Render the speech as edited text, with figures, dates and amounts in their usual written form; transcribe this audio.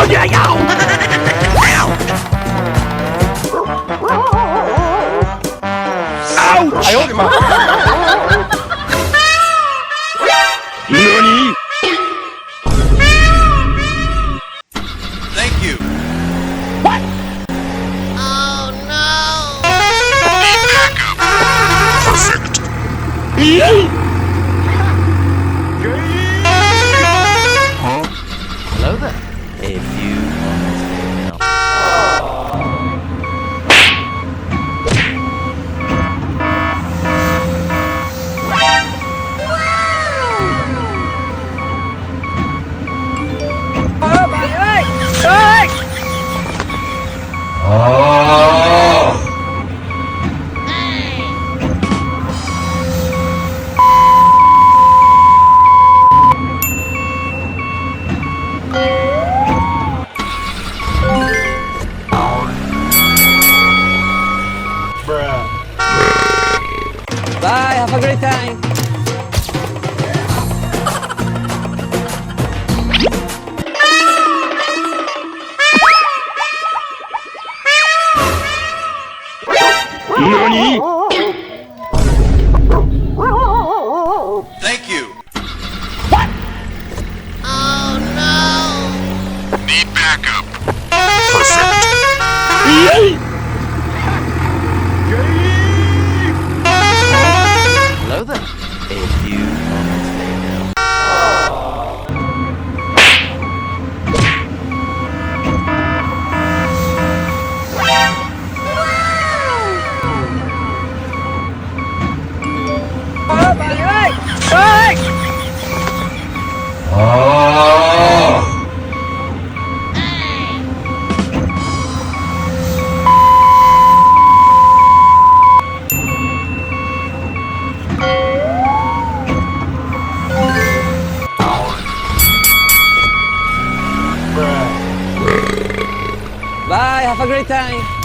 yeah, yeah. Ouch! 哎呦我的妈！ NANI? Thank you. Perfect. Huh? Hello there. A few moments later. Bye, have a great time. NANI? Thank you. Need backup. Perfect. Yay! Hello there. A few moments later. Bye, have a great time.